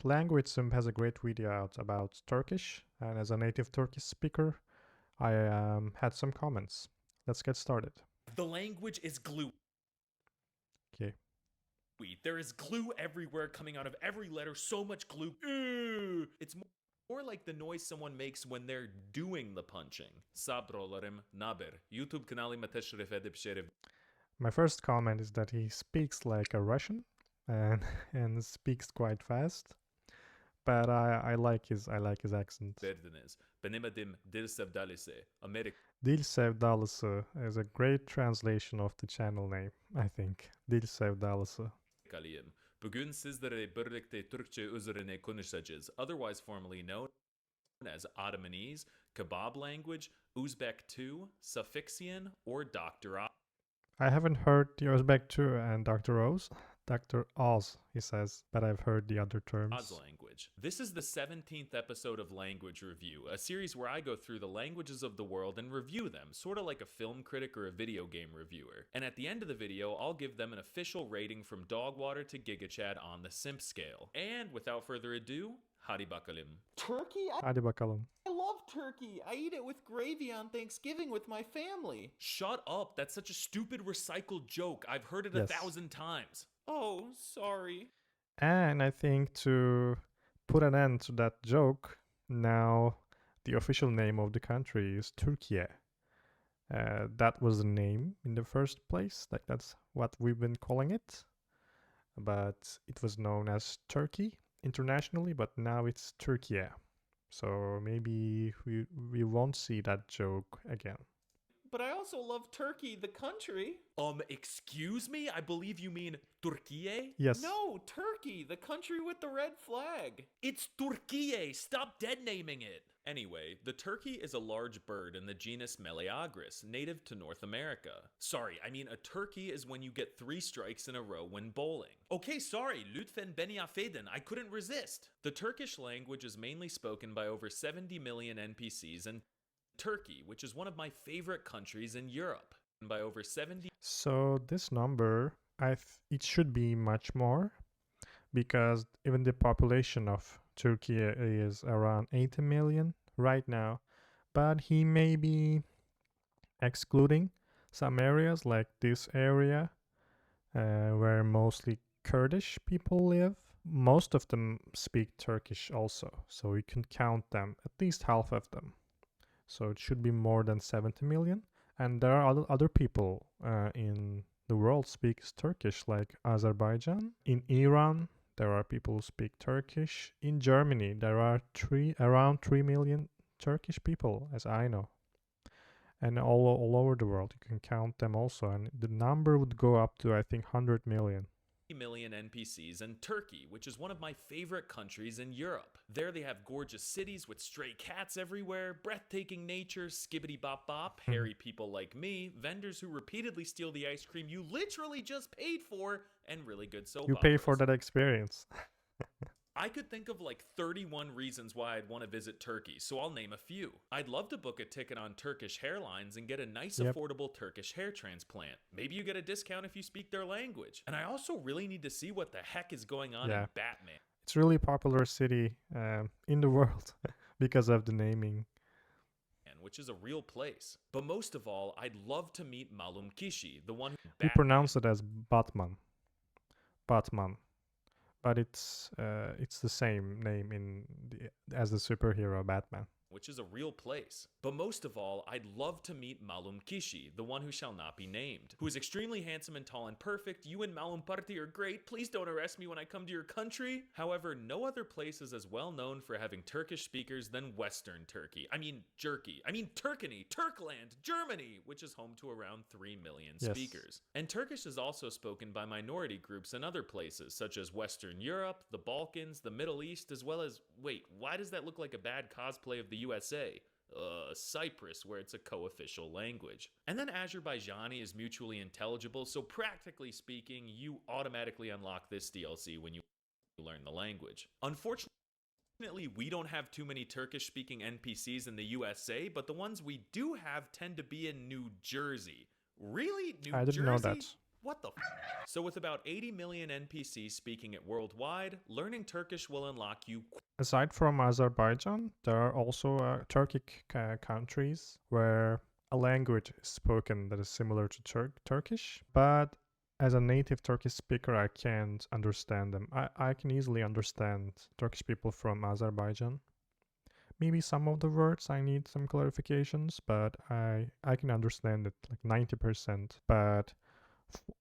Language Simp has a great video out about Turkish, and as a native Turkish speaker, I had some comments. Let's get started. The language is glue. Okay. There is glue everywhere coming out of every letter, so much glue. Ew. It's more like the noise someone makes when they're doing the punching. Sabrolarım naber. YouTube kanalıma teşrif edip şerif. My first comment is that he speaks like a Russian and and speaks quite fast. But I like his accent. Verdiniz. Benim adım Dil Sevdalısı. Dil Sevdalısı is a great translation of the channel name, I think. Dil Sevdalısı. Amerikalıyım. Bugün sizlere birlikte Türkçe üzerine konuşacağız. Otherwise formally known as Ottomanese, Kebab language, Uzbek 2, Suffixian, or Dr. I haven't heard the Uzbek too and Dr. Oz. Dr. Oz, he says, but I've heard the other terms. Oz language. This is the 17th episode of Language Review, a series where I go through the languages of the world and review them, sort of like a film critic or a video game reviewer. And at the end of the video, I'll give them an official rating from Dogwater to GigaChad on the Simp scale. And without further ado, hadi bakalım. Turkey? Hadi bakalım. I love turkey. I eat it with gravy on Thanksgiving with my family. Shut up. That's such a stupid recycled joke. I've heard it Yes. 1,000 times. Oh, sorry. And I think to put an end to that joke, now the official name of the country is Turkey. That was the name in the first place. Like that's what we've been calling it. But it was known as Turkey internationally, but now it's Turkey. So maybe we won't see that joke again. But I also love Turkey, the country. Excuse me? I believe you mean Turkiye? Yes. No, Turkey, the country with the red flag. It's Turkiye. Stop dead naming it. Anyway, the turkey is a large bird in the genus Meleagris, native to North America. Sorry, I mean a turkey is when you get 3 strikes in a row when bowling. Okay, sorry, lütfen beni affedin. I couldn't resist. The Turkish language is mainly spoken by over 70 million NPCs and Turkey, which is one of my favorite countries in Europe, by over 70. So this number, it should be much more, because even the population of Turkey is around 80 million right now, but he may be excluding some areas like this area where mostly Kurdish people live. Most of them speak Turkish also, so we can count them, at least half of them. So it should be more than 70 million. And there are other people in the world speaks Turkish, like Azerbaijan. In Iran, there are people who speak Turkish. In Germany, there are around 3 million Turkish people, as I know. And all over the world, you can count them also. And the number would go up to, I think, 100 million. Million NPCs and Turkey, which is one of my favorite countries in Europe. There they have gorgeous cities with stray cats everywhere, breathtaking nature, skibbity bop bop, hairy people like me, vendors who repeatedly steal the ice cream you literally just paid for, and really good soap You pay operas. for that experience. I could think of like 31 reasons why I'd want to visit Turkey, so I'll name a few. I'd love to book a ticket on Turkish Airlines and get a nice, affordable Turkish hair transplant. Maybe you get a discount if you speak their language. And I also really need to see what the heck is going on in Batman. It's really popular city in the world because of the naming. Which is a real place. But most of all, I'd love to meet Malum Kishi, the one who We pronounce it as Batman. Batman. But it's the same name as the superhero Batman. Which is a real place. But most of all, I'd love to meet Malum Kishi, the one who shall not be named, who is extremely handsome and tall and perfect. You and Malum Party are great. Please don't arrest me when I come to your country. However, no other place is as well known for having Turkish speakers than Western Turkey. I mean, Jerky. I mean, Turkany, Turkland, Germany, which is home to around 3 million speakers. And Turkish is also spoken by minority groups in other places, such as Western Europe, the Balkans, the Middle East, as well as, wait, why does that look like a bad cosplay of the USA? Cyprus, where it's a co-official language. And then Azerbaijani is mutually intelligible, so practically speaking, you automatically unlock this DLC when you learn the language. Unfortunately, we don't have too many Turkish-speaking NPCs in the USA, but the ones we do have tend to be in New Jersey. Really? New Jersey? I didn't know that. What the So with about 80 million NPCs speaking it worldwide, learning Turkish will unlock you Aside from Azerbaijan, there are also Turkic countries where a language is spoken that is similar to Turkish, but as a native Turkish speaker, I can't understand them. I can easily understand Turkish people from Azerbaijan. Maybe some of the words I need some clarifications, but I can understand it like 90%. But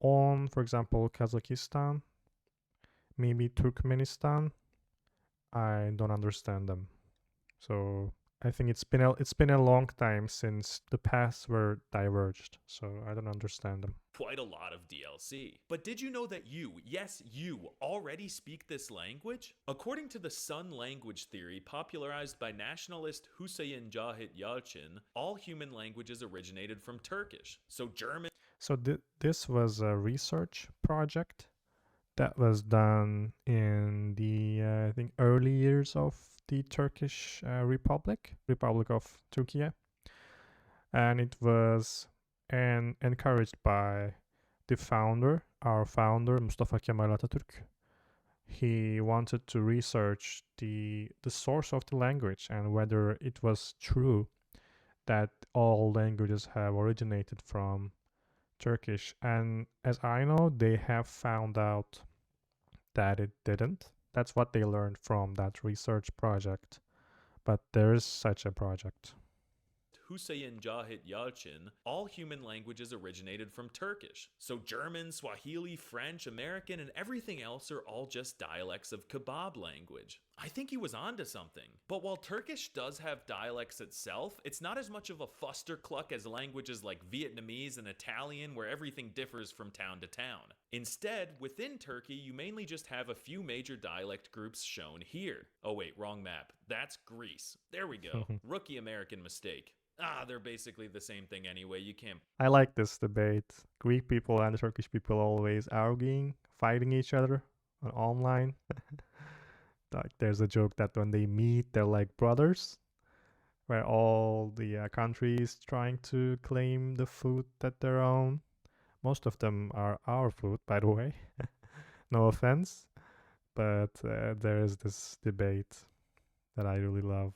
for example, Kazakhstan, maybe Turkmenistan, I don't understand them. So I think it's been a long time since the paths were diverged. So I don't understand them. quite a lot of DLC. But did you know that you, yes, you, already speak this language? According to the Sun language theory popularized by nationalist Hüseyin Cahit Yalçın, all human languages originated from Turkish. So German. So this was a research project that was done in the I think early years of the Turkish Republic of Turkey, and it was encouraged by our founder Mustafa Kemal Atatürk. He wanted to research the source of the language and whether it was true that all languages have originated from Turkish. And as I know, they have found out that it didn't. That's what they learned from that research project. But there is such a project. Hüseyin Cahit Yalçın, all human languages originated from Turkish. So German, Swahili, French, American, and everything else are all just dialects of kebab language. I think he was onto something. But while Turkish does have dialects itself, it's not as much of a fustercluck as languages like Vietnamese and Italian, where everything differs from town to town. Instead, within Turkey, you mainly just have a few major dialect groups shown here. Oh wait, wrong map. That's Greece. There we go. Rookie American mistake. They're basically the same thing anyway. You can't. I like this debate. Greek people and Turkish people always arguing, fighting each other online. Like there's a joke that when they meet, they're like brothers, where all the countries trying to claim the food that their own. Most of them are our food, by the way. No offense, but there is this debate that I really love.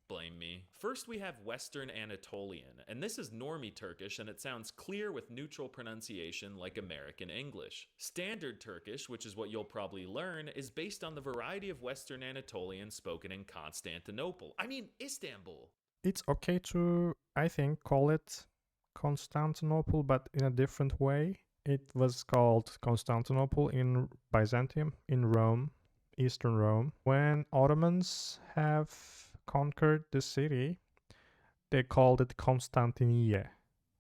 Blame me. First, we have Western Anatolian, and this is Normie Turkish, and it sounds clear with neutral pronunciation like American English. Standard Turkish, which is what you'll probably learn, is based on the variety of Western Anatolian spoken in Istanbul. It's okay to, I think, call it Constantinople, but in a different way. It was called Constantinople in Byzantium, in Rome, Eastern Rome. When Ottomans have conquered the city, they called it Constantinia,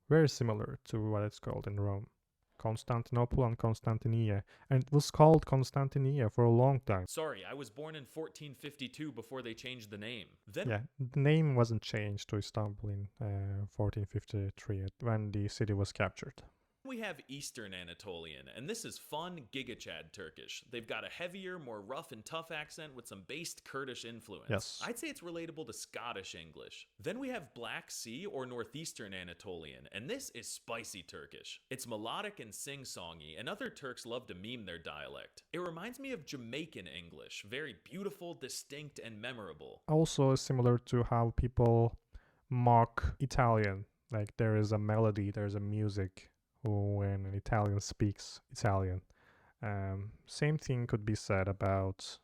very similar to what it's called in Rome. Constantinople and Constantinia, and it was called Constantinia for a long time. Sorry, I was born in 1452 before they changed the name. Then Yeah, the name wasn't changed to Istanbul in 1453 when the city was captured. we have Eastern Anatolian, and this is fun GigaChad Turkish. They've got a heavier, more rough and tough accent with some based Kurdish influence. Yes. I'd say it's relatable to Scottish English. Then we have Black Sea or Northeastern Anatolian, and this is spicy Turkish. It's melodic and sing-songy, and other Turks love to meme their dialect. It reminds me of Jamaican English, very beautiful, distinct, and memorable. Also similar to how people mock Italian. Like there is a melody, there's a music when an Italian speaks Italian. Same thing could be said about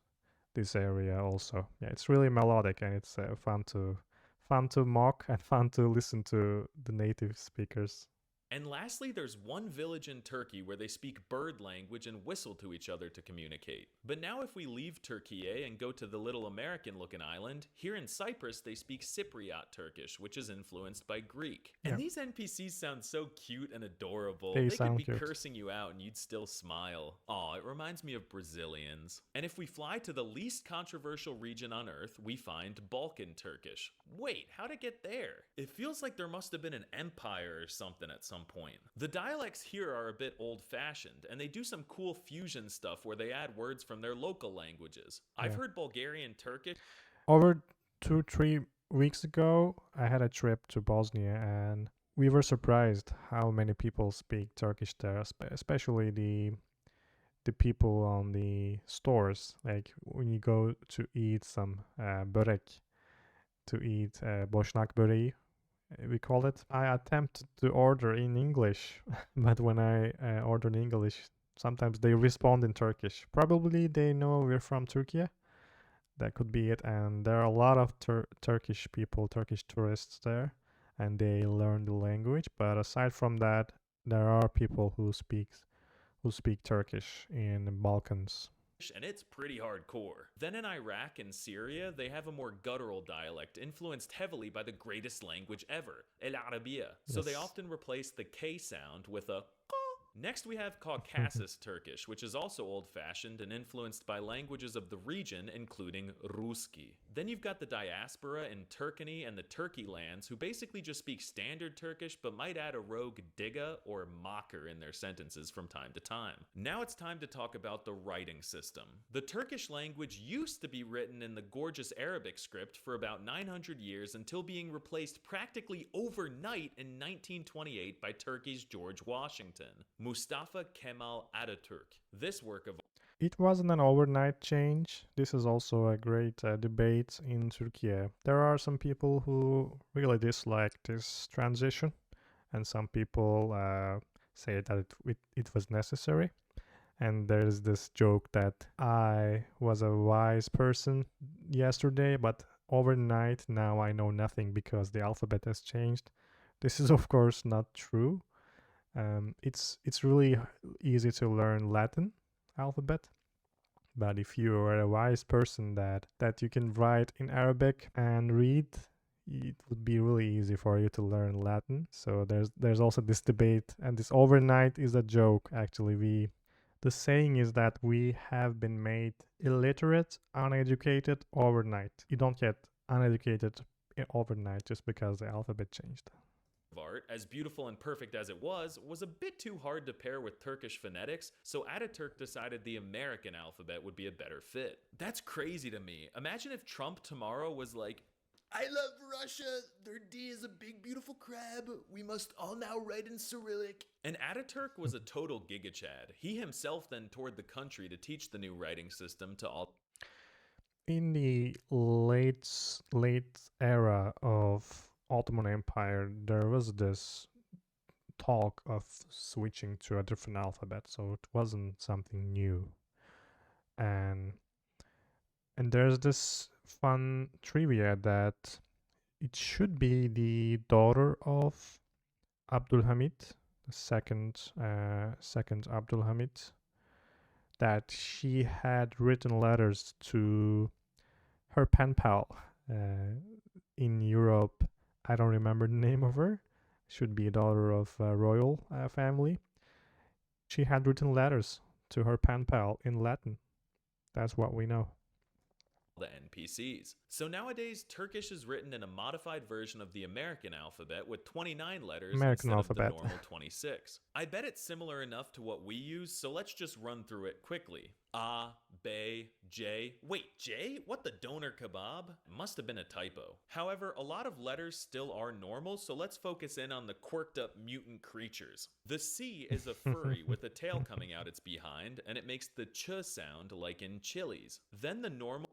this area also. Yeah, it's really melodic and it's fun to mock and fun to listen to the native speakers. And lastly, there's one village in Turkey where they speak bird language and whistle to each other to communicate. But now if we leave Turkey and go to the little American-looking island, here in Cyprus they speak Cypriot Turkish, which is influenced by Greek. And these NPCs sound so cute and adorable. They could be cursing you out and you'd still smile. Aw, it reminds me of Brazilians. And if we fly to the least controversial region on Earth, we find Balkan Turkish. Wait, how'd it get there? It feels like there must have been an empire or something at some point. The dialects here are a bit old-fashioned, and they do some cool fusion stuff where they add words from their local languages. I've heard Bulgarian Turkish. Over 2-3 weeks ago, I had a trip to Bosnia, and we were surprised how many people speak Turkish there, especially the people on the stores. Like when you go to eat some börek, to eat boşnak böreği, we call it. I attempt to order in English, but when I order in English, sometimes they respond in Turkish. Probably they know we're from Turkey. That could be it. And there are a lot of Turkish people, Turkish tourists there, and they learn the language. But aside from that, there are people who speak Turkish in the Balkans. and it's pretty hardcore. Then in Iraq and Syria, they have a more guttural dialect influenced heavily by the greatest language ever, El Arabiya. So they Yes. often replace the K sound with a q. Next, we have Caucasus Turkish, which is also old fashioned and influenced by languages of the region, including Ruski. Then you've got the diaspora in Turkey and the Turkey lands, who basically just speak standard Turkish but might add a rogue diga or mocker in their sentences from time to time. Now it's time to talk about the writing system. The Turkish language used to be written in the gorgeous Arabic script for about 900 years until being replaced practically overnight in 1928 by Turkey's George Washington. Mustafa Kemal Ataturk. This work of It wasn't an overnight change. This is also a great debate in Turkey. There are some people who really dislike this transition, and some people say that it was necessary. And there's this joke that I was a wise person yesterday, but overnight now I know nothing because the alphabet has changed. This is, of course, not true. It's really easy to learn Latin alphabet, but if you are a wise person that you can write in Arabic and read, it would be really easy for you to learn Latin. So there's also this debate, and this overnight is a joke. Actually, the saying is that we have been made illiterate, uneducated overnight. You don't get uneducated overnight just because the alphabet changed. art, as beautiful and perfect as it was a bit too hard to pair with Turkish phonetics, so Ataturk decided the American alphabet would be a better fit. That's crazy to me. Imagine if Trump tomorrow was like, I love Russia. Their D is a big, beautiful crab. We must all now write in Cyrillic. and Ataturk was a total gigachad. He himself then toured the country to teach the new writing system to all. In the late era of Ottoman Empire, there was this talk of switching to a different alphabet, so it wasn't something new. And there's this fun trivia that it should be the daughter of Abdulhamid, the second Abdulhamid, that she had written letters to her pen pal in Europe. I don't remember the name of her. Should be a daughter of a royal family. She had written letters to her pen pal in Latin. That's what we know. The NPCs. So nowadays, Turkish is written in a modified version of the American alphabet with 29 letters American instead alphabet. of the normal 26. I bet it's similar enough to what we use, so let's just run through it quickly. A, B, J. Wait, J? What the doner kebab? Must have been a typo. However, a lot of letters still are normal, so let's focus in on the quirked up mutant creatures. The C is a furry with a tail coming out its behind, and it makes the ch sound like in chilies. Then the normal.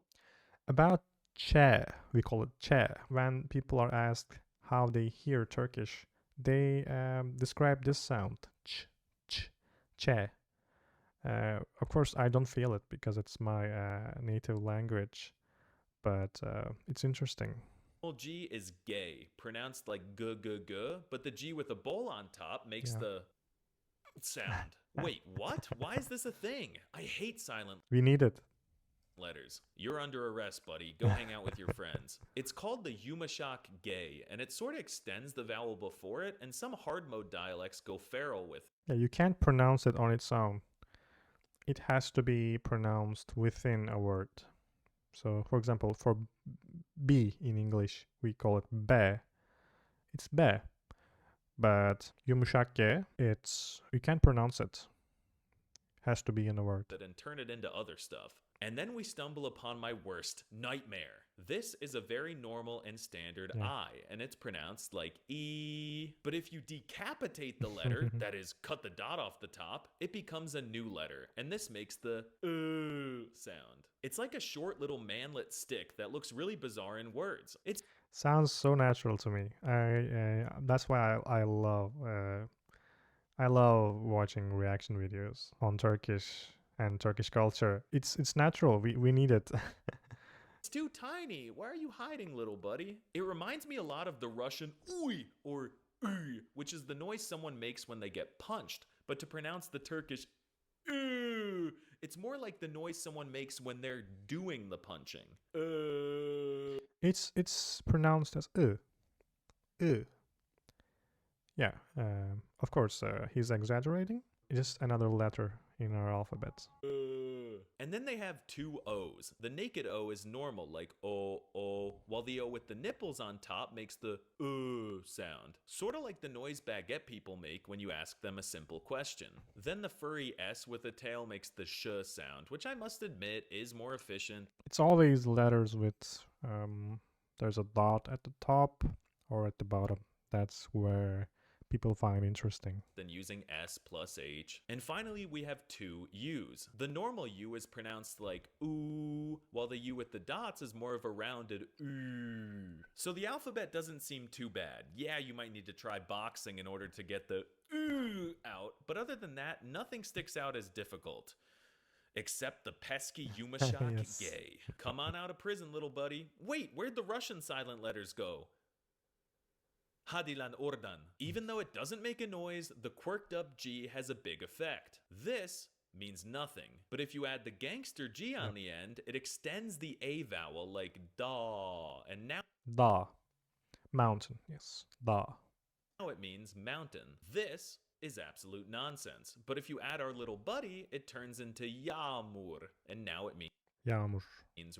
About che, we call it che. When people are asked how they hear Turkish, they describe this sound, che. Of course, I don't feel it because it's my native language, but it's interesting. G is gay, pronounced like g g g, but the G with a bowl on top makes the sound. Wait, what? Why is this a thing? I hate silent We need it. letters. You're under arrest, buddy. Go hang out with your friends. It's called the Yumashak gay, and it sort of extends the vowel before it, and some hard mode dialects go feral with. Yeah, you can't pronounce it on its own. It has to be pronounced within a word. So, for example, for B in English, we call it be. It's be. But yumuşak, it's you can't pronounce it. Has to be in a word. And turn it into other stuff. And then we stumble upon my worst nightmare. This is a very normal and standard Yeah. I, and it's pronounced like E. But if you decapitate the letter, that is, cut the dot off the top, it becomes a new letter, and this makes the sound. It's like a short little manlet stick that looks really bizarre in words. It's Sounds so natural to me. That's why I love watching reaction videos on Turkish and Turkish culture. It's natural. We need it. It's too tiny. Why are you hiding, little buddy? It reminds me a lot of the Russian uy or uy, which is the noise someone makes when they get punched. But to pronounce the Turkish it's more like the noise someone makes when they're doing the punching. It's pronounced as Yeah. Of course, he's exaggerating. It's just another letter in our alphabet. And then they have two O's. The naked O is normal, like O, while the O with the nipples on top makes the sound. Sort of like the noise baguette people make when you ask them a simple question. Then the furry S with a tail makes the sh sound, which I must admit is more efficient It's always letters with there's a dot at the top or at the bottom. That's where people find interesting. than using S plus H. And finally, we have two U's. The normal U is pronounced like ooh, while the U with the dots is more of a rounded ooh. So the alphabet doesn't seem too bad. Yeah, you might need to try boxing in order to get the ooh out, but other than that, nothing sticks out as difficult. Except the pesky Yumashak Yes. gay. Come on out of prison, little buddy. Wait, where'd the Russian silent letters go? Hadilan Ordan. Even though it doesn't make a noise, the quirked up G has a big effect. This means nothing. But if you add the gangster G on the end, it extends the A vowel like da. And now Da. Mountain. Yes. Da. it means mountain. This is absolute nonsense. But if you add our little buddy, it turns into Yağmur. And now it means Yağmur.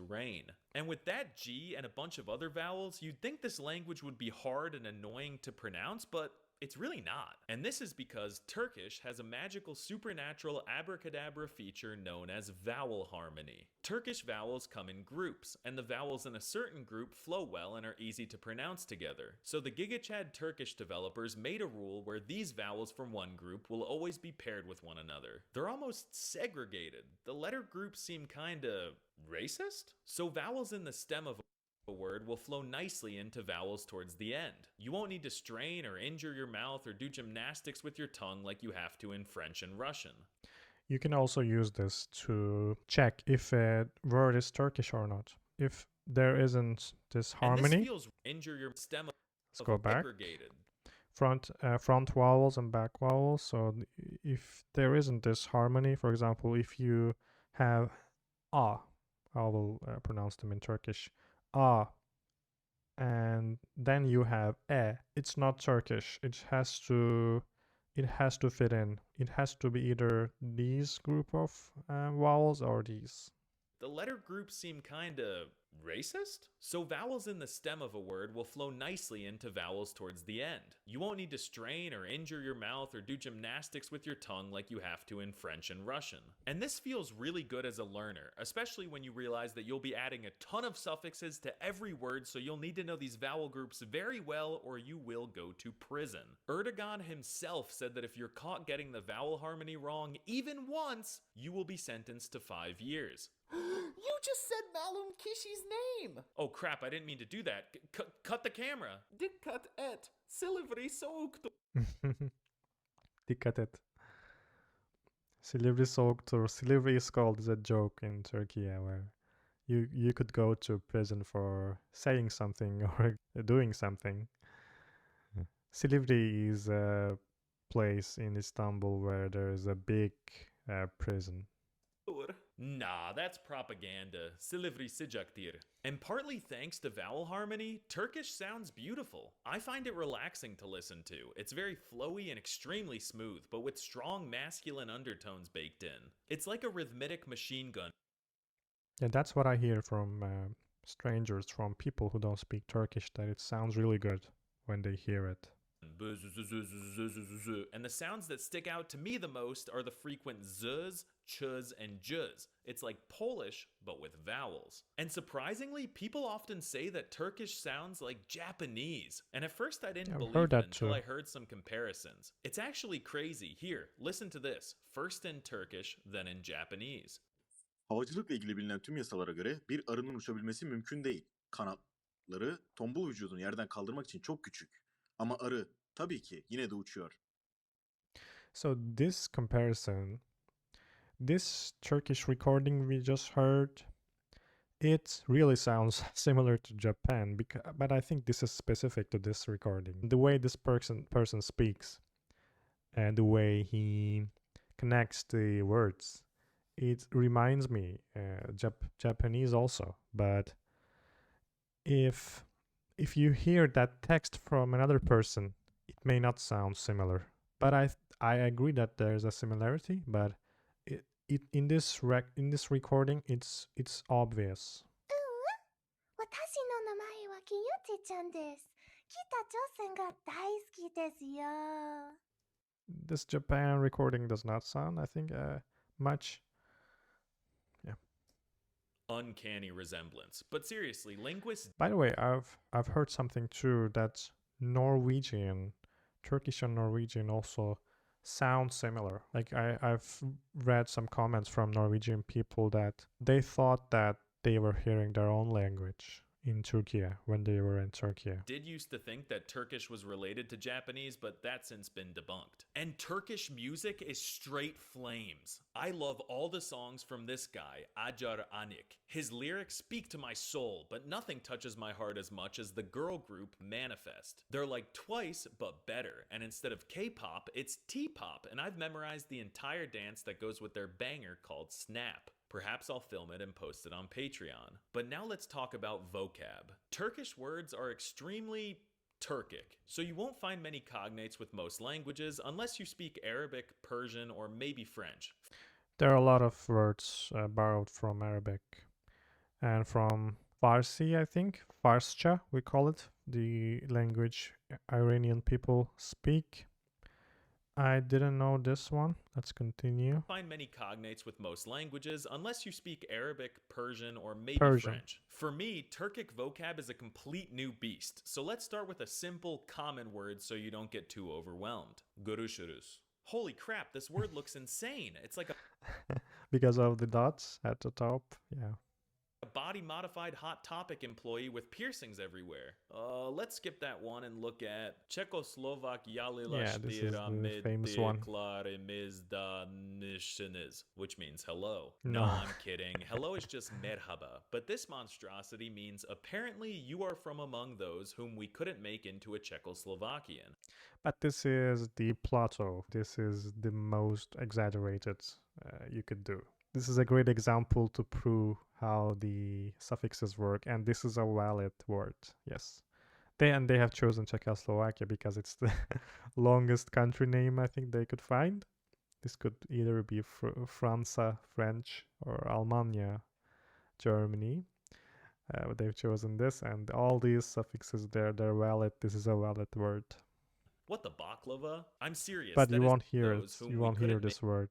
rain. And with that G and a bunch of other vowels, you'd think this language would be hard and annoying to pronounce, but it's really not. And this is because Turkish has a magical supernatural abracadabra feature known as vowel harmony. Turkish vowels come in groups, and the vowels in a certain group flow well and are easy to pronounce together. So the GigaChad Turkish developers made a rule where these vowels from one group will always be paired with one another. They're almost segregated. The letter groups seem kinda racist? So vowels in the stem of a word will flow nicely into vowels towards the end. You won't need to strain or injure your mouth or do gymnastics with your tongue like you have to in French and Russian. You can also use this to check if a word is Turkish or not. If there isn't this And harmony, this feels injure your stem let's of go back. segregated. Front vowels and back vowels. So if there isn't this harmony, for example, if you have I will pronounce them in Turkish. And then you have it's not Turkish. It has to fit in. It has to be either these group of vowels or these. The letter groups seem kinda racist? So vowels in the stem of a word will flow nicely into vowels towards the end. You won't need to strain or injure your mouth or do gymnastics with your tongue like you have to in French and Russian. And this feels really good as a learner, especially when you realize that you'll be adding a ton of suffixes to every word, so you'll need to know these vowel groups very well or you will go to prison. Erdogan himself said that if you're caught getting the vowel harmony wrong even once, you will be sentenced to 5 years. You just said Malum Kishi's name. Oh crap, I didn't mean to do that. Cut the camera. Dikkat et. Silivri soğuktur. Dikkat et. Silivri soğuktur. Silivri is called as a joke in Turkey, where you could go to prison for saying something or doing something. Silivri is a place in Istanbul where there is a big prison. Nah, that's propaganda. Silivri sıcaktır. And partly thanks to vowel harmony, Turkish sounds beautiful. I find it relaxing to listen to. It's very flowy and extremely smooth, but with strong masculine undertones baked in. It's like a rhythmic machine gun. Yeah, that's what I hear from strangers, from people who don't speak Turkish, that it sounds really good when they hear it. And the sounds that stick out to me the most are the frequent z's, chuz, and juz. It's like Polish, but with vowels. And surprisingly, people often say that Turkish sounds like Japanese. And at first I didn't I've heard believe it that until too. I heard some comparisons. It's actually crazy. Here, listen to this. First in Turkish, then in Japanese. Havacılıkla ilgili bilinen tüm yasalara göre bir arının uçabilmesi mümkün değil. Kanatları tombul vücudunu yerden kaldırmak için çok küçük. Ama arı tabii ki yine de uçuyor. So this comparison, this Turkish recording we just heard, it really sounds similar to Japan, but I think this is specific to this recording. The way this person speaks and the way he connects the words, it reminds me Japanese also. But if you hear that text from another person, it may not sound similar. But I agree that there's a similarity, but it in this recording it's obvious. 私の名前はきゆちちゃんです。北朝鮮が大好きですよ。 This Japan recording does not sound, I think, much. Yeah. Uncanny resemblance. But seriously, linguists By the way, I've heard something too that Norwegian, Turkish and Norwegian also sound similar. Like I've read some comments from Norwegian people that they thought that they were hearing their own language in Turkey when they were in Turkey. did used to think that Turkish was related to Japanese, but that's since been debunked. And Turkish music is straight flames. I love all the songs from this guy, Acar Anik. His lyrics speak to my soul, but nothing touches my heart as much as the girl group Manifest. They're like Twice, but better. And instead of K-pop, it's T-pop, and I've memorized the entire dance that goes with their banger called Snap. Perhaps I'll film it and post it on Patreon. But now let's talk about vocab. Turkish words are extremely Turkic, so you won't find many cognates with most languages unless you speak Arabic, Persian, or maybe French. There are a lot of words borrowed from Arabic and from Farsi, I think. Farsça, we call it, the language Iranian people speak. I didn't know this one. Let's continue. Find many cognates with most languages unless you speak Arabic, Persian, or maybe Persian. French. For me, Turkic vocab is a complete new beast, so let's start with a simple, common word so you don't get too overwhelmed. Görüşürüz. Holy crap, this word looks insane. It's like Because of the dots at the top. Yeah. a body-modified Hot Topic employee with piercings everywhere. Let's skip that one and look at Czechoslovak Yeah, this is the famous one. which means hello. No. No, I'm kidding. Hello is just merhaba. But this monstrosity means apparently you are from among those whom we couldn't make into a Czechoslovakian. But this is the plateau. This is the most exaggerated you could do. This is a great example to prove how the suffixes work, and this is a valid word. Yes, they have chosen Czechoslovakia because it's the longest country name I think they could find. This could either be Franza, French, or Almania, Germany. But they've chosen this, and all these suffixes they're valid. This is a valid word. What the baklava? I'm serious. But that you is won't hear it. those whom You we won't hear couldn't this word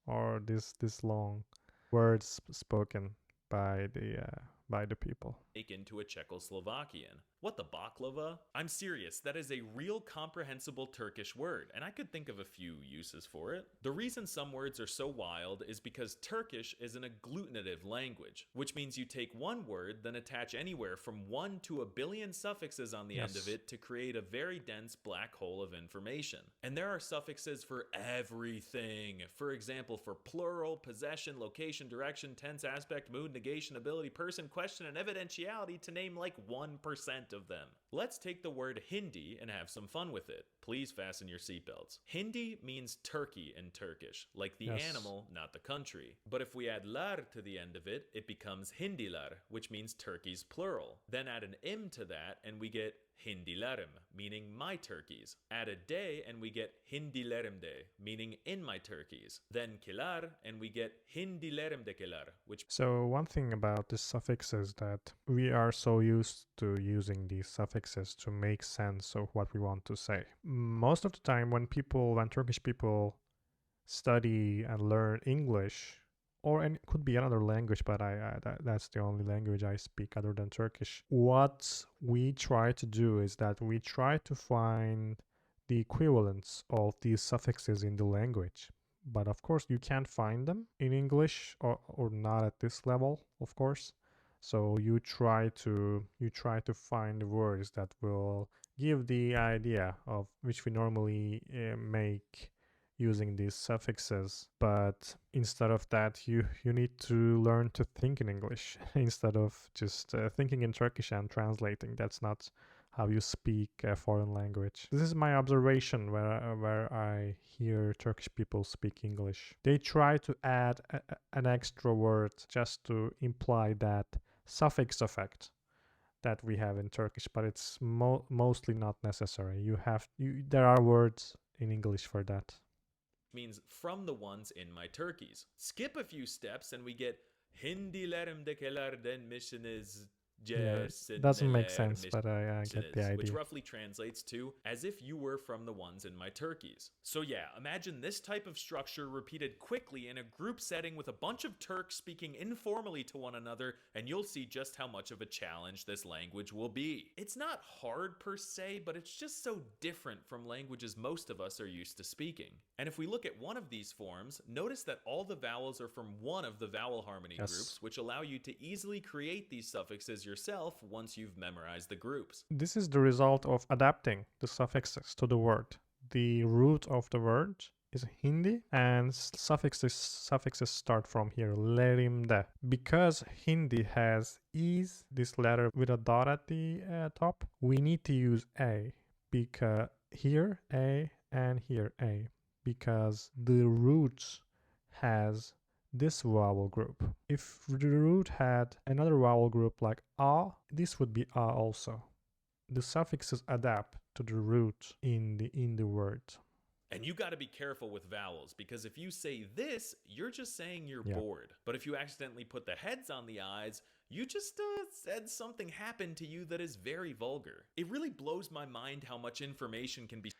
or this long words spoken by the people. make into a Czechoslovakian. What the baklava? I'm serious, that is a real comprehensible Turkish word, and I could think of a few uses for it. The reason some words are so wild is because Turkish is an agglutinative language, which means you take one word, then attach anywhere from 1 to a billion suffixes on the end of Yes. it to create a very dense black hole of information. And there are suffixes for everything. For example, for plural, possession, location, direction, tense, aspect, mood, negation, ability, person, question, and evidentiality, to name like 1% of them. Let's take the word Hindi and have some fun with it. Please fasten your seatbelts. Hindi means turkey in Turkish, like the Yes. animal, not the country. But if we add lar to the end of it, it becomes Hindilar, which means turkeys plural. Then add an im to that and we get Hindilerim, meaning my turkeys. Add a de and we get Hindilerimde, meaning in my turkeys. Then kilar and we get Hindilerimdekilar, which So one thing about this suffix is that we are so used to using these suffixes to make sense of what we want to say. Most of the time when Turkish people study and learn English, or it could be another language, but that's the only language I speak other than Turkish. What we try to do is that we try to find the equivalents of these suffixes in the language. But of course, you can't find them in English, or not at this level, of course. So you try to find words that will give the idea of which we normally make using these suffixes, but instead of that you need to learn to think in English instead of just thinking in Turkish and translating. That's not how you speak a foreign language. This is my observation where I hear Turkish people speak English. They try to add an extra word just to imply that suffix effect that we have in Turkish, but it's mostly not necessary. There are words in English for that. Means from the ones in my turkeys. Skip a few steps and we get Hindilerimdekilerdenmişsiniz. Yeah, it doesn't make sense, but I get the idea. Which roughly translates to as if you were from the ones in my turkeys. So yeah, imagine this type of structure repeated quickly in a group setting with a bunch of Turks speaking informally to one another, and you'll see just how much of a challenge this language will be. It's not hard per se, but it's just so different from languages most of us are used to speaking. And if we look at one of these forms, notice that all the vowels are from one of the vowel harmony groups, which allow you to easily create these suffixes yourself once you've memorized the groups. This is the result of adapting the suffixes to the word. The root of the word is Hindi, and suffixes start from here, lerimde. Because Hindi has is, this letter with a dot at the top, we need to use a, because here a and here a, because the root has this vowel group. If the root had another vowel group like a, this would be a also. The suffixes adapt to the root in the word. And you got to be careful with vowels, because if you say this, you're just saying you're bored. But if you accidentally put the heads on the eyes, you just said something happened to you that is very vulgar. It really blows my mind how much information can be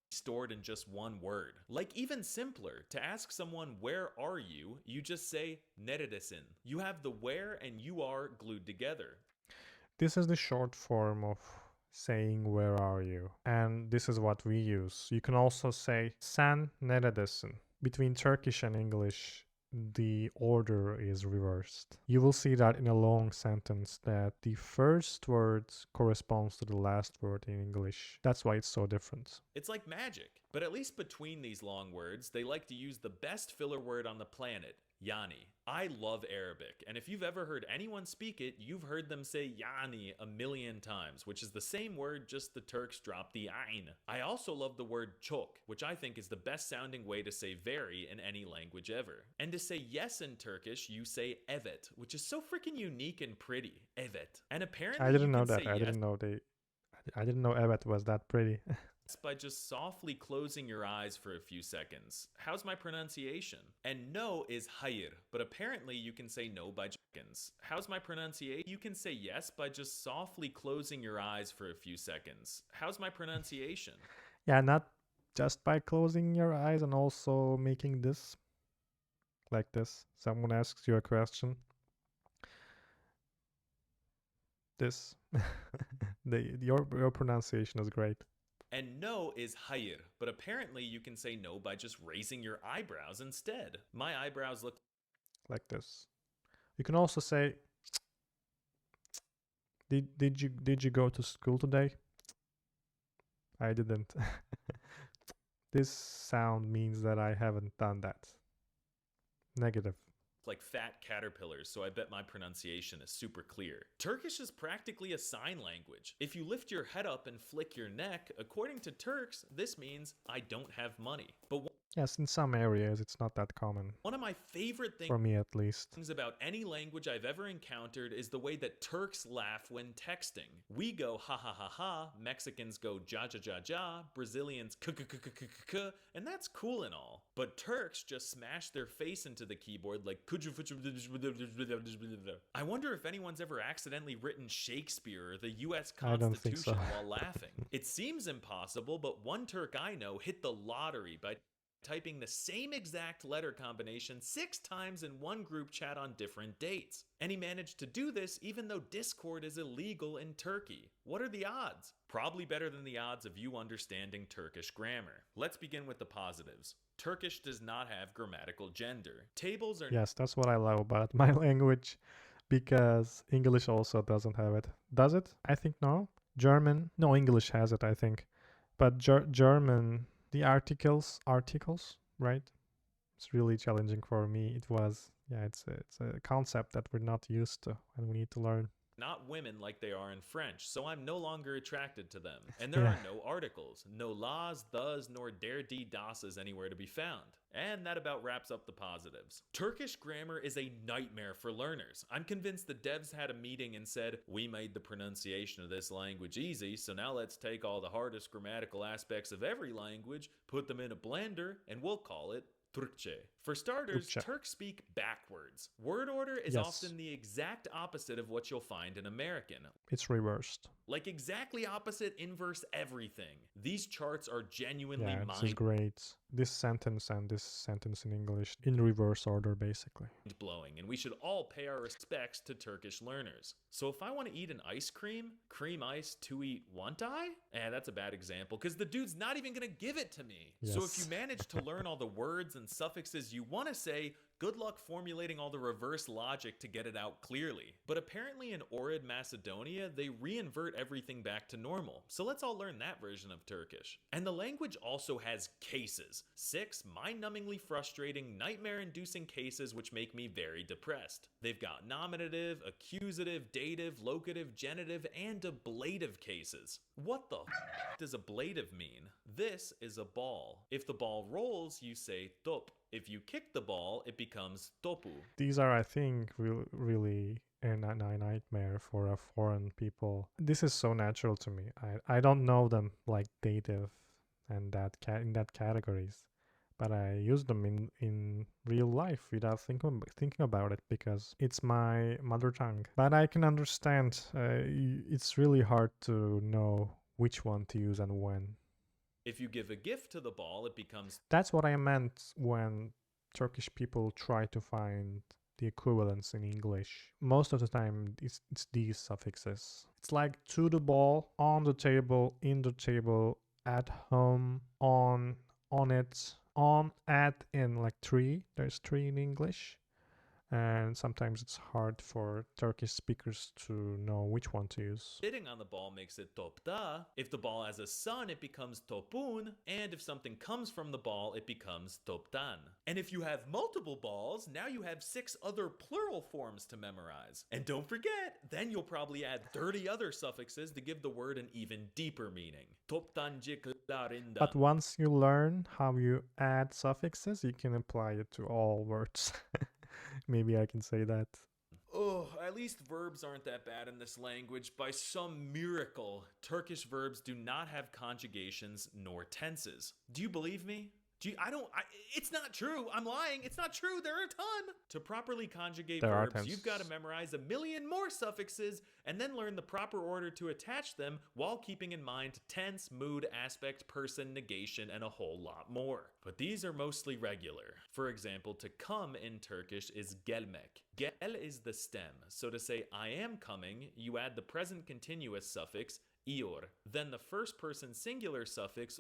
stored in just one word. Like even simpler, to ask someone where are you, you just say neredesin. You have the where and you are glued together. This is the short form of saying where are you, and this is what we use. You can also say sen neredesin. Between Turkish and English, the order is reversed. You will see that in a long sentence that the first word corresponds to the last word in English. That's why it's so different. It's like magic. But at least between these long words, they like to use the best filler word on the planet, yani. I love Arabic, and if you've ever heard anyone speak it, you've heard them say yani a million times, which is the same word, just the Turks drop the ayn. I also love the word çok, which I think is the best sounding way to say very in any language ever. And to say yes in Turkish, you say evet, which is so freaking unique and pretty. Evet. And apparently I didn't know you can that. say I yes didn't know evet was that pretty. by just softly closing your eyes for a few seconds. How's my pronunciation? And no is hayır, but apparently you can say no by seconds. How's my pronunciation? You can say yes by just softly closing your eyes for a few seconds. How's my pronunciation? Yeah, not just by closing your eyes, and also making this like this. Someone asks you a question. This. Your pronunciation is great. And no is hayır, but apparently you can say no by just raising your eyebrows instead. My eyebrows look like this. You can also say, did you go to school today? I didn't. This sound means that I haven't done that. Negative. Like fat caterpillars, so I bet my pronunciation is super clear. Turkish is practically a sign language. If you lift your head up and flick your neck, according to Turks, this means I don't have money. But yes, in some areas it's not that common. One of my favorite things, for me at least, about any language I've ever encountered is the way that Turks laugh when texting. We go ha ha ha ha, Mexicans go ja ja ja ja, Brazilians k k k k k k, and that's cool and all. But Turks just smash their face into the keyboard like I wonder if anyone's ever accidentally written Shakespeare or the US Constitution while laughing. It seems impossible, but one Turk I know hit the lottery by typing the same exact letter combination 6 times in one group chat on different dates. And he managed to do this even though Discord is illegal in Turkey. What are the odds? Probably better than the odds of you understanding Turkish grammar. Let's begin with the positives. Turkish does not have grammatical gender. Tables are Yes, that's what I love about my language, because English also doesn't have it. Does it? I think no. German? No, English has it, I think. But German, the articles, right? It's really challenging for me. It was, yeah, it's a concept that we're not used to and we need to learn. not women like they are in French, so I'm no longer attracted to them. And there Yeah. are no articles, no las, thus, nor der, die, das's anywhere to be found. And that about wraps up the positives. Turkish grammar is a nightmare for learners. I'm convinced the devs had a meeting and said, we made the pronunciation of this language easy, so now let's take all the hardest grammatical aspects of every language, put them in a blender, and we'll call it Türkçe. For starters, Türkçe. Turks speak backwards. Word order is Yes. often the exact opposite of what you'll find in American. It's reversed. Like exactly opposite, inverse everything. These charts are genuinely Yeah, this is great. This sentence and this sentence in English in reverse order, basically. mind-blowing, and we should all pay our respects to Turkish learners. So if I want to eat an ice cream, cream ice to eat want I? That's a bad example, because the dude's not even going to give it to me. So if you Yes. manage to learn all the words and suffixes you want to say, good luck formulating all the reverse logic to get it out clearly. But apparently in Ohrid, Macedonia, they reinvert everything back to normal. So let's all learn that version of Turkish. And the language also has cases. 6 mind-numbingly frustrating, nightmare-inducing cases which make me very depressed. They've got nominative, accusative, dative, locative, genitive, and ablative cases. What the does ablative mean? This is a ball. If the ball rolls, you say top. If you kick the ball, it becomes topu. These are, I think, really a nightmare for a foreign people. This is so natural to me. I don't know them like dative and in that categories, but I use them in real life without thinking about it because it's my mother tongue. But I can understand. It's really hard to know which one to use and when. If you give a gift to the ball, it becomes That's what I meant when Turkish people try to find the equivalents in English. Most of the time, it's these suffixes. It's like to the ball, on the table, in the table, at home, on it, on, at, in, like 3. There's 3 in English. And sometimes it's hard for Turkish speakers to know which one to use. hitting on the ball makes it topta. If the ball has a son, it becomes topun. And if something comes from the ball, it becomes toptan. And if you have multiple balls, now you have 6 other plural forms to memorize. And don't forget, then you'll probably add 30 other suffixes to give the word an even deeper meaning. Toptancıklarında. But once you learn how you add suffixes, you can apply it to all words. Maybe I can say that. Oh, at least verbs aren't that bad in this language. By some miracle, Turkish verbs do not have conjugations nor tenses. Do you believe me? It's not true. I'm lying. It's not true. There are a ton. To properly conjugate There are verbs, you've got to tenses. memorize a million more suffixes and then learn the proper order to attach them while keeping in mind tense, mood, aspect, person, negation, and a whole lot more. But these are mostly regular. For example, to come in Turkish is gelmek. Gel is the stem. So to say I am coming, you add the present continuous suffix ior, then the first person singular suffix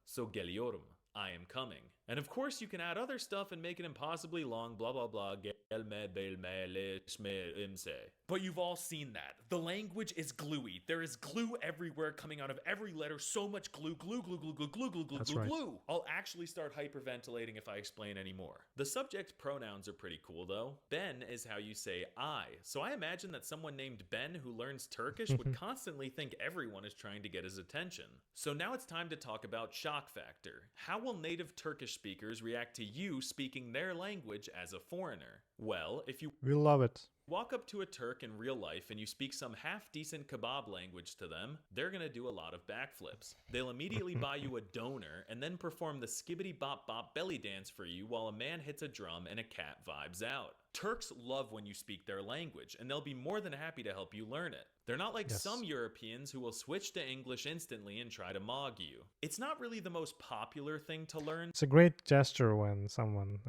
so geliyorum. I am coming. And of course, you can add other stuff and make it impossibly long, blah, blah, blah, gelme, belme, leşme, imse. But you've all seen that. The language is gluey. There is glue everywhere coming out of every letter. So much glue, glue, glue, glue, glue, glue, glue, glue, That's glue, right. glue. I'll actually start hyperventilating if I explain any more. The subject pronouns are pretty cool, though. Ben is how you say I. So I imagine that someone named Ben who learns Turkish would constantly think everyone is trying to get his attention. So now it's time to talk about shock factor. How will native Turkish speakers react to you speaking their language as a foreigner? Well, if you We love it. walk up to a Turk in real life and you speak some half-decent kebab language to them, they're gonna do a lot of backflips. They'll immediately buy you a doner and then perform the skibbity bop bop belly dance for you while a man hits a drum and a cat vibes out. Turks love when you speak their language, and they'll be more than happy to help you learn it. They're not like Yes. some Europeans who will switch to English instantly and try to mog you. It's not really the most popular thing to learn, It's a great gesture when someone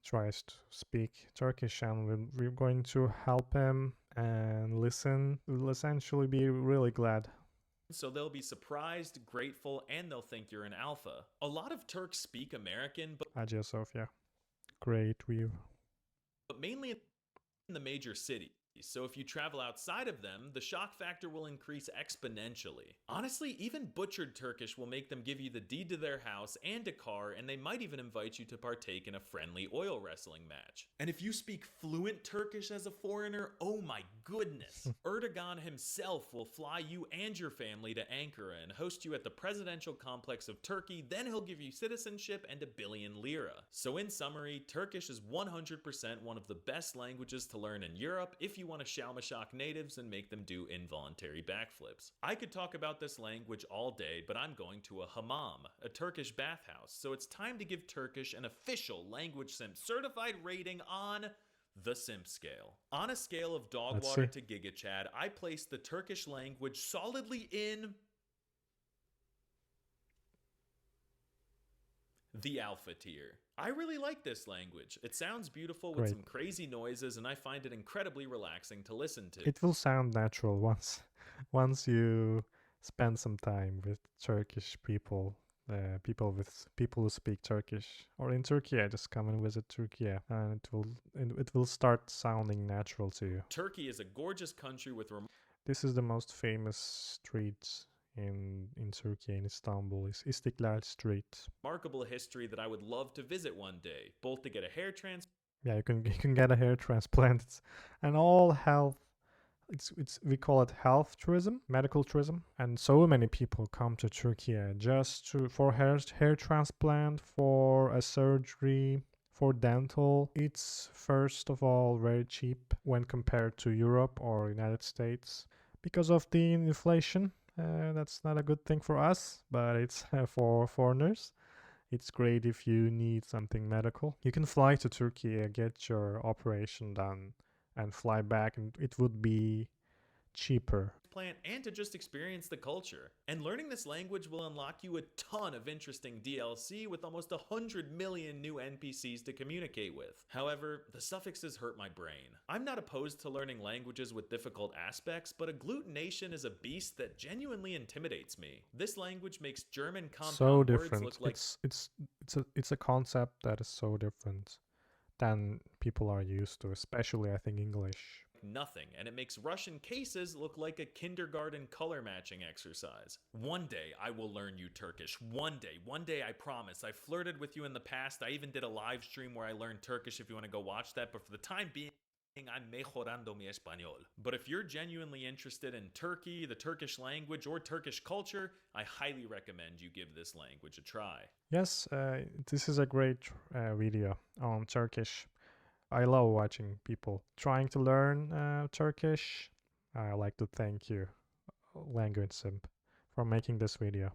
tries to speak Turkish, and we're going to help him and listen. We'll essentially be really glad. so they'll be surprised, grateful, and they'll think you're an alpha. A lot of Turks speak American, Hagia Sophia. Great view. but mainly in the major cities. So if you travel outside of them, the shock factor will increase exponentially. Honestly, even butchered Turkish will make them give you the deed to their house and a car, and they might even invite you to partake in a friendly oil wrestling match. And if you speak fluent Turkish as a foreigner, oh my goodness. Erdogan himself will fly you and your family to Ankara and host you at the presidential complex of Turkey, then he'll give you citizenship and 1 billion lira. So in summary, Turkish is 100% one of the best languages to learn in Europe if you want to shellmashak natives and make them do involuntary backflips. I could talk about this language all day, but I'm going to a hammam, a Turkish bathhouse, so it's time to give Turkish an official Language Simp certified rating on the Simp scale. On a scale of dog Let's water see. to Giga Chad, I place the Turkish language solidly in the alpha tier. I really like this language. It sounds beautiful with Great. some crazy noises, and I find it incredibly relaxing to listen to. It will sound natural once you spend some time with Turkish people. People who speak Turkish, or in Turkey, just come and visit Turkey, and it will start sounding natural to you. Turkey is a gorgeous country with This is the most famous street in Turkey, in Istanbul, is Istiklal Street. remarkable history that I would love to visit one day, both to get a hair transplant Yeah, you can get a hair transplant, and all health. It's we call it health tourism, medical tourism, and so many people come to Turkey just for hair transplant, for a surgery, for dental. It's first of all very cheap when compared to Europe or United States because of the inflation. That's not a good thing for us, but it's for foreigners. It's great if you need something medical. You can fly to Turkey, get your operation done, and fly back, and it would be cheaper. and to just experience the culture. And learning this language will unlock you a ton of interesting DLC with almost 100 million new NPCs to communicate with. However, the suffixes hurt my brain. I'm not opposed to learning languages with difficult aspects, but agglutination is a beast that genuinely intimidates me. This language makes German So compound words different. look like It's a concept that is so different than people are used to, especially I think English. nothing, and it makes Russian cases look like a kindergarten color matching exercise. One day I will learn you Turkish. One day, I promise. I flirted with you in the past. I even did a live stream where I learned Turkish if you want to go watch that, but for the time being, I'm mejorando mi español. But if you're genuinely interested in Turkey, the Turkish language, or Turkish culture, I highly recommend you give this language a try. Yes, this is a great video on Turkish. I love watching people trying to learn Turkish. I like to thank you, Language Simp, for making this video.